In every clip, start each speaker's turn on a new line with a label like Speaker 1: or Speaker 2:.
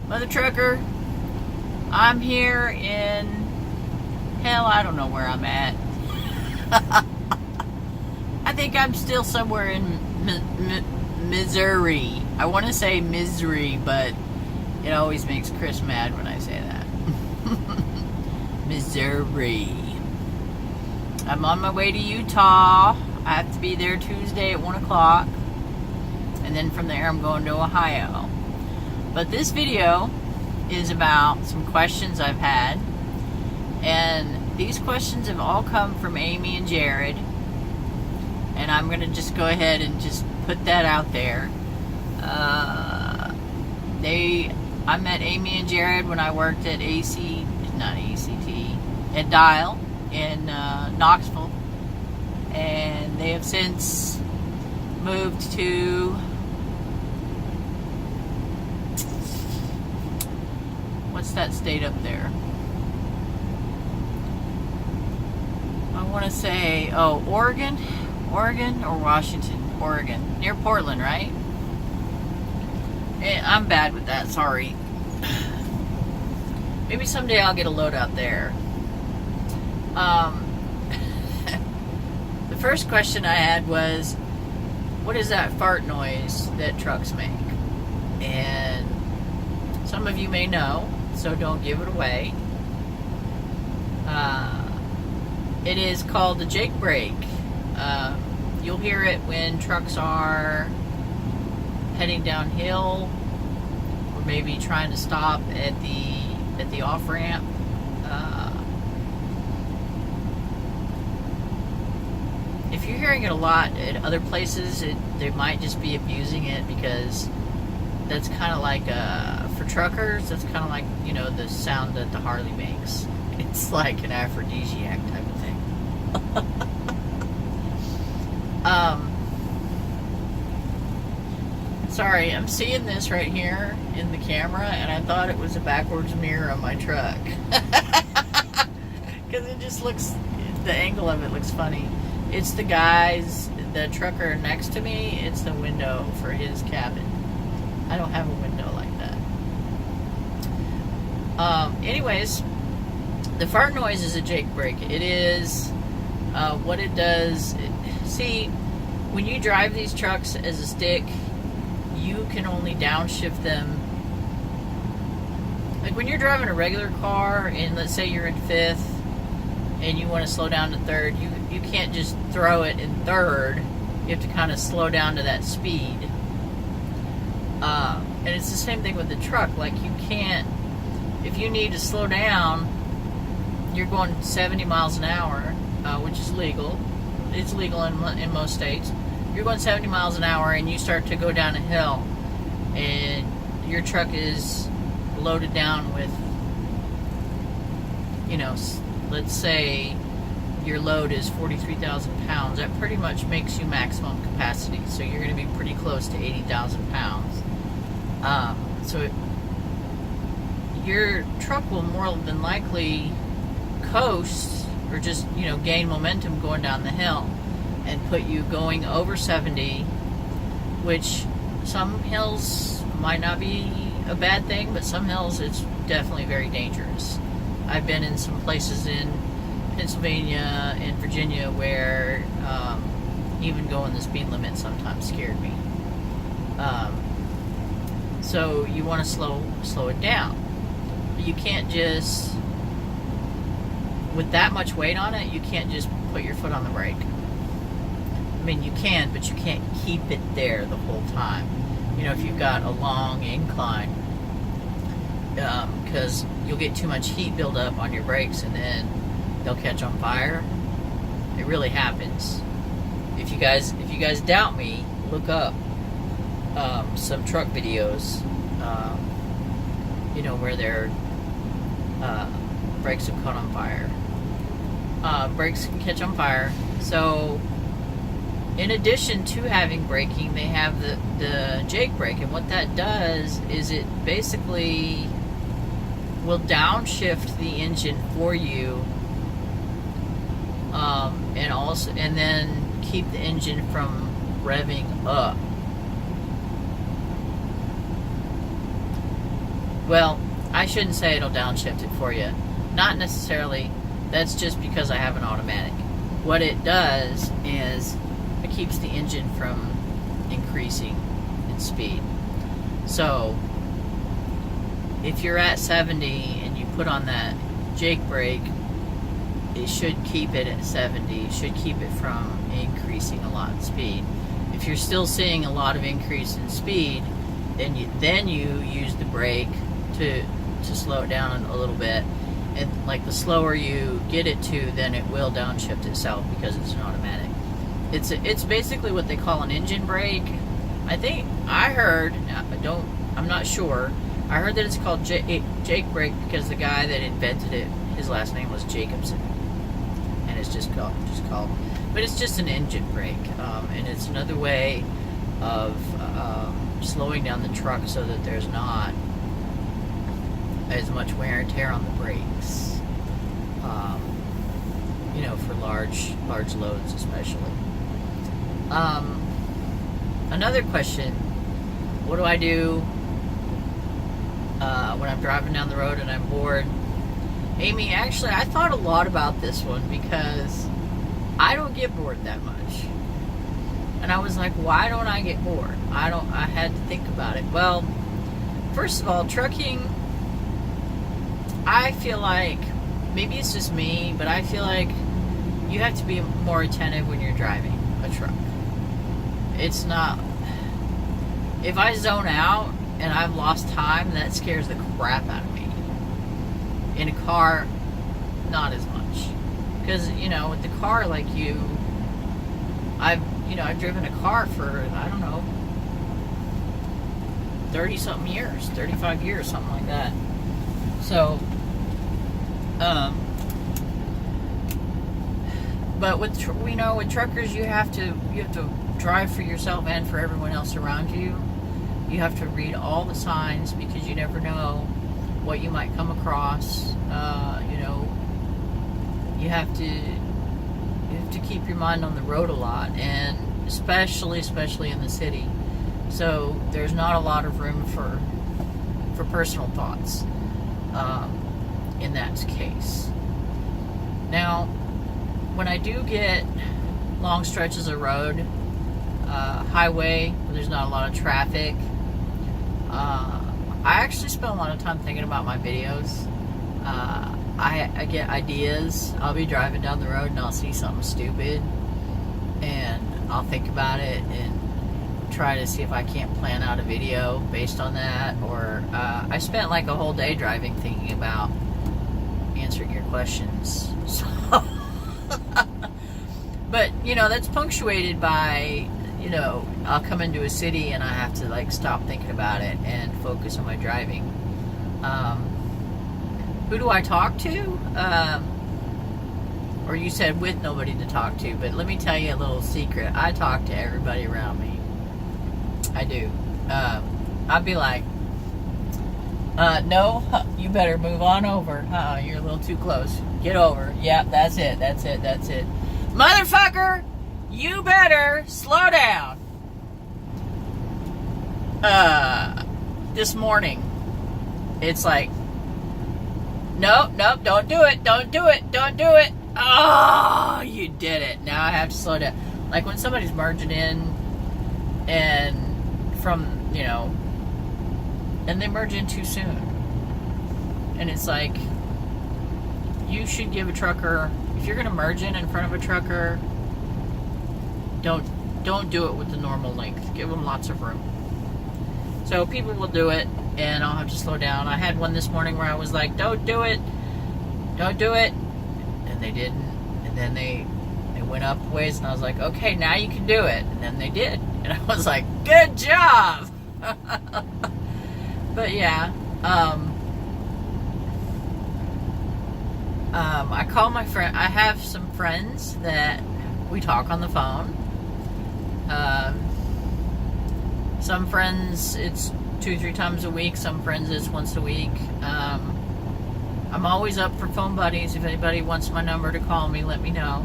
Speaker 1: Mother Trucker, I'm here in, hell, I don't know where I'm at. I think I'm still somewhere in Missouri. I want to say Missouri, but it always makes Chris mad when I say that. Missouri. I'm on my way to Utah. I have to be there Tuesday at 1 o'clock. And then from there I'm going to Ohio. But this video is about some questions I've had. And these questions have all come from Amy and Jared. And I'm going to just go ahead and just put that out there. I met Amy and Jared when I worked at at Dial in Knoxville. And they have since moved to what's that state up there? I want to say, Oregon or Washington? Oregon, near Portland, right? I'm bad with that, sorry. Maybe someday I'll get a load out there. The first question I had was, what is that fart noise that trucks make? And some of you may know, so don't give it away. It is called the Jake brake. You'll hear it when trucks are heading downhill, or maybe trying to stop at the off ramp. If you're hearing it a lot at other places, they might just be abusing it, because that's kind of like for truckers. That's kind of like, the sound that the Harley makes. It's like an aphrodisiac type of thing. Sorry, I'm seeing this right here in the camera, and I thought it was a backwards mirror on my truck. Because it just looks, the angle of it looks funny. It's the trucker next to me, it's the window for his cabin. I don't have a window like that. Anyways, the fart noise is a Jake brake. It is, what it does, see, when you drive these trucks as a stick, you can only downshift them. Like when you're driving a regular car, and let's say you're in fifth, and you want to slow down to third, you can't just throw it in third. You have to kind of slow down to that speed. And it's the same thing with the truck. Like you can't, if you need to slow down, you're going 70 miles an hour, which is legal. It's legal in most states. You're going 70 miles an hour and you start to go down a hill, and your truck is loaded down with, let's say your load is 43,000 pounds. That pretty much makes you maximum capacity. So you're going to be pretty close to 80,000 pounds. So your truck will more than likely coast, or just, gain momentum going down the hill, and put you going over 70, which some hills might not be a bad thing, but some hills it's definitely very dangerous. I've been in some places in Pennsylvania and Virginia where even going the speed limit sometimes scared me. So you want to slow it down. You can't just, with that much weight on it, you can't just put your foot on the brake. I mean, you can, but you can't keep it there the whole time. If you've got a long incline, because you'll get too much heat build up on your brakes, and then they'll catch on fire. It really happens. If you guys doubt me, look up some truck videos, where their brakes have caught on fire. Brakes can catch on fire. So in addition to having braking, they have the Jake brake, and what that does is it basically will downshift the engine for you, and then keep the engine from revving up. Well, I shouldn't say it'll downshift it for you. Not necessarily. That's just because I have an automatic. What it does is it keeps the engine from increasing in speed. So if you're at 70 and you put on that Jake brake, it should keep it at 70. It should keep it from increasing a lot in speed. If you're still seeing a lot of increase in speed, then you use the brake to slow it down a little bit. And like the slower you get it to, then it will downshift itself because it's an automatic. It's basically what they call an engine brake. I think I heard, I'm not sure. I heard that it's called Jake brake because the guy that invented it, his last name was Jacobson, and it's just called. But it's just an engine brake, and it's another way of slowing down the truck so that there's not as much wear and tear on the brakes. For large loads especially. Another question: what do I do when I'm driving down the road and I'm bored? Amy, actually, I thought a lot about this one because I don't get bored that much. And I was like, why don't I get bored? I had to think about it. Well, first of all, trucking, I feel like, maybe it's just me, but I feel like you have to be more attentive when you're driving a truck. It's not, if I zone out and I've lost time, that scares the crap out of me. In a car, not as much. Because, with the car, like I've driven a car for, I don't know, 30-something years, 35 years, something like that. So, but with truckers, you have to drive for yourself and for everyone else around you. You have to read all the signs because you never know what you might come across. You have to keep your mind on the road a lot, and especially in the city. So there's not a lot of room for personal thoughts in that case. Now, when I do get long stretches of road, highway, where there's not a lot of traffic, I actually spend a lot of time thinking about my videos. I get ideas. I'll be driving down the road and I'll see something stupid, and I'll think about it and try to see if I can't plan out a video based on that. Or I spent like a whole day driving thinking about answering your questions. So, but that's punctuated by I'll come into a city and I have to like stop thinking about it and focus on my driving. Who do I talk to? Or you said with nobody to talk to, but let me tell you a little secret. I talk to everybody around me. I do. I'd be like, no, you better move on over. You're a little too close. Get over. Yep, that's it. Motherfucker, you better slow down. This morning, it's like, nope, don't do it. Oh, you did it. Now I have to slow down. Like when somebody's merging in and and they merge in too soon. And it's like, you should give a trucker, if you're going to merge in front of a trucker, don't do it with the normal length. Give them lots of room. So people will do it, and I'll have to slow down. I had one this morning where I was like, don't do it. And they didn't. And then they went up ways, and I was like, okay, now you can do it. And then they did. And I was like, good job. But yeah, I call my friend. I have some friends that we talk on the phone. Some friends it's 2-3 times a week. Some friends it's once a week. I'm always up for phone buddies. If anybody wants my number to call me, let me know.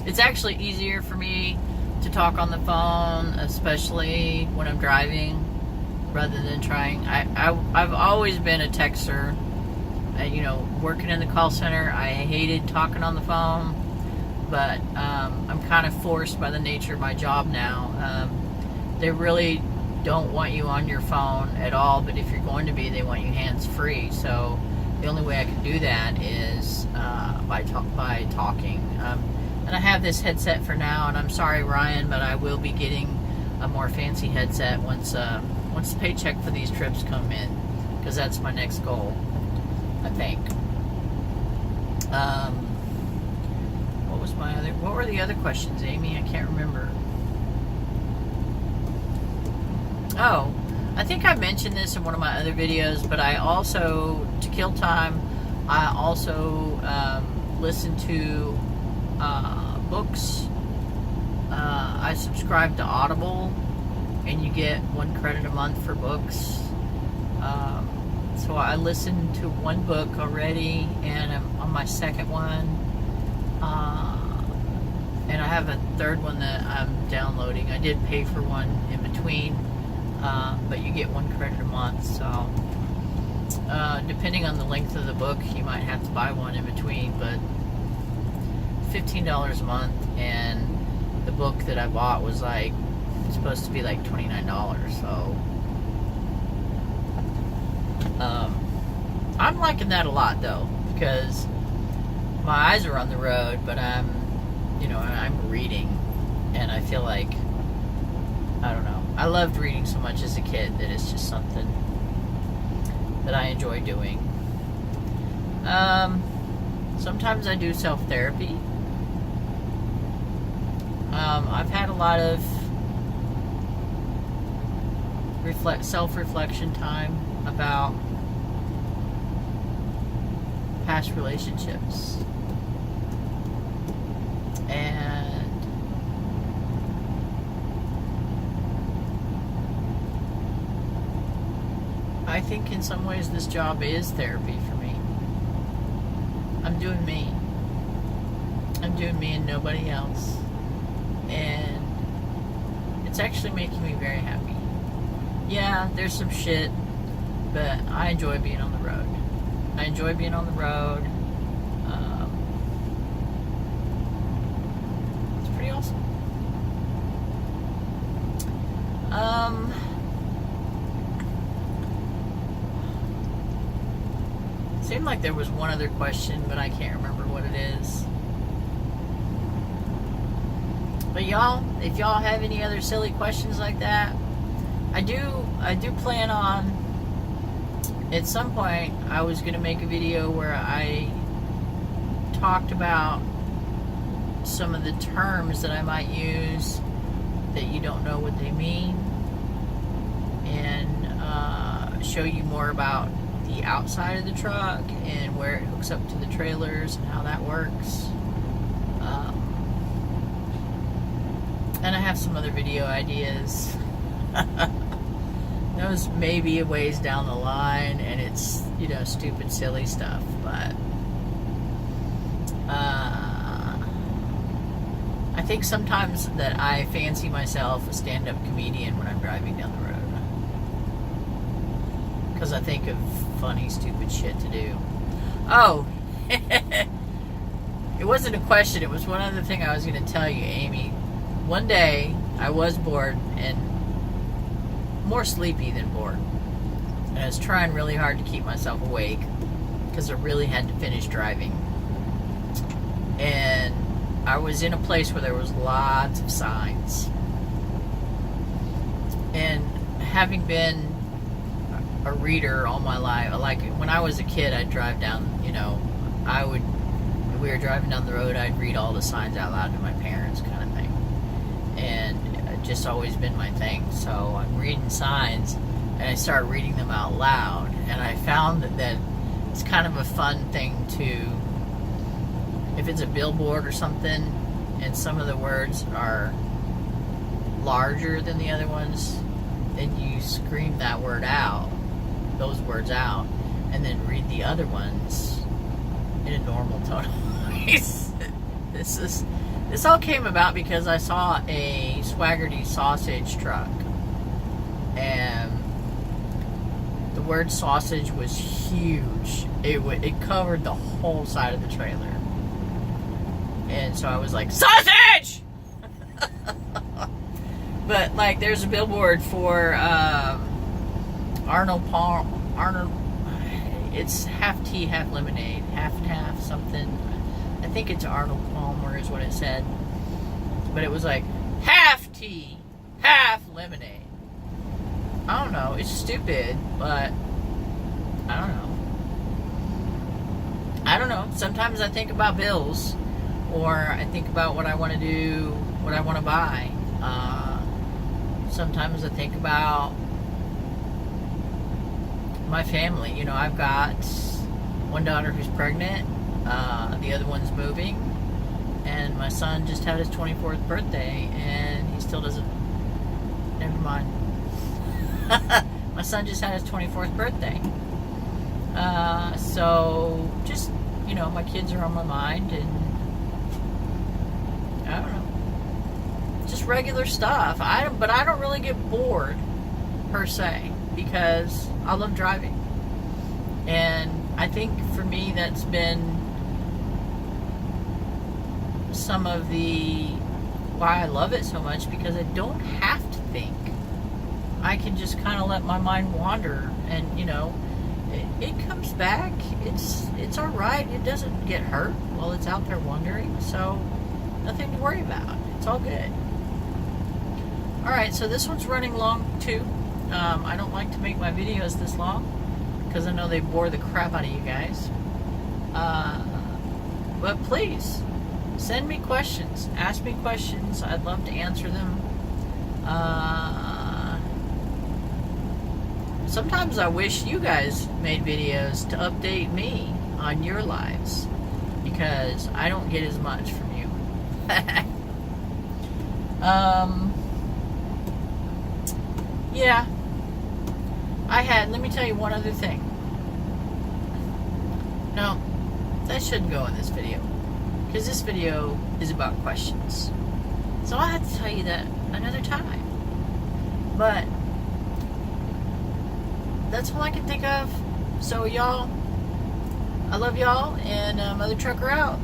Speaker 1: It's actually easier for me to talk on the phone, especially when I'm driving, rather than trying. I've always been a texter. Working in the call center, I hated talking on the phone, but I'm kind of forced by the nature of my job now. They really don't want you on your phone at all, but if you're going to be, they want you hands-free. So the only way I can do that is by talking. And I have this headset for now, and I'm sorry, Ryan, but I will be getting a more fancy headset once the paycheck for these trips come in, because that's my next goal, I think. What were the other questions, Amy? I can't remember. Oh, I think I mentioned this in one of my other videos, but I also, to kill time, I also listen to books. I subscribe to Audible, and you get 1 credit a month for books. So I listened to 1 book already, and I'm on my 2nd one. And I have a 3rd one that I'm downloading. I did pay for one in between, but you get 1 credit a month. So depending on the length of the book, you might have to buy one in between, but $15 a month, and the book that I bought was supposed to be like $29, so I'm liking that a lot, though, because my eyes are on the road, but I'm reading, and I feel like, I don't know, I loved reading so much as a kid that it's just something that I enjoy doing. Sometimes I do self-therapy. I've had a lot of self-reflection time about past relationships, and I think in some ways this job is therapy for me. I'm doing me and nobody else, and it's actually making me very happy. Yeah, there's some shit, but I enjoy being on the road. It's pretty awesome. Seemed like there was one other question, but I can't remember what it is. But y'all, if y'all have any other silly questions like that, I do plan on, at some point, I was going to make a video where I talked about some of the terms that I might use that you don't know what they mean, and show you more about the outside of the truck and where it hooks up to the trailers and how that works. And I have some other video ideas. Those may be a ways down the line, and it's, stupid, silly stuff, but I think sometimes that I fancy myself a stand-up comedian when I'm driving down the road, because I think of funny, stupid shit to do. Oh, it wasn't a question, it was one other thing I was going to tell you, Amy. One day, I was bored, and more sleepy than bored, and I was trying really hard to keep myself awake because I really had to finish driving, and I was in a place where there was lots of signs, and having been a reader all my life, like when I was a kid, I'd drive down, when we were driving down the road, I'd read all the signs out loud to my parents, kind of thing, and just always been my thing. So I'm reading signs, and I start reading them out loud, and I found that it's kind of a fun thing to, if it's a billboard or something and some of the words are larger than the other ones, then you scream that word out, those words out, and then read the other ones in a normal tone of voice. This all came about because I saw a Swaggerty sausage truck, and word sausage was huge. It covered the whole side of the trailer. And so I was like, sausage! But, like, there's a billboard for Arnold, it's half tea, half lemonade, half and half something. I think it's Arnold Palmer is what it said. But it was like, half tea, half lemonade. I don't know, it's stupid, but I don't know. Sometimes I think about bills, or I think about what I want to do, what I want to buy. Sometimes I think about my family. You know, I've got one daughter who's pregnant, the other one's moving, and my son just had his 24th birthday, and he still doesn't, never mind. My son just had his 24th birthday. So just, you know, my kids are on my mind, and I don't know, just regular stuff. But I don't really get bored per se, because I love driving. And I think for me that's been some of the why I love it so much, because I don't have to think. I can just kind of let my mind wander, and, you know, it comes back. It's all right. It doesn't get hurt while it's out there wandering, so nothing to worry about. It's all good. All right, so this one's running long too. I don't like to make my videos this long because I know they bore the crap out of you guys. But please send me questions. Ask me questions. I'd love to answer them. Sometimes I wish you guys made videos to update me on your lives, because I don't get as much from you. Yeah. Let me tell you one other thing. No, that shouldn't go in this video, because this video is about questions. So I'll have to tell you that another time. But that's all I can think of. So y'all, I love y'all, and Mother Trucker out.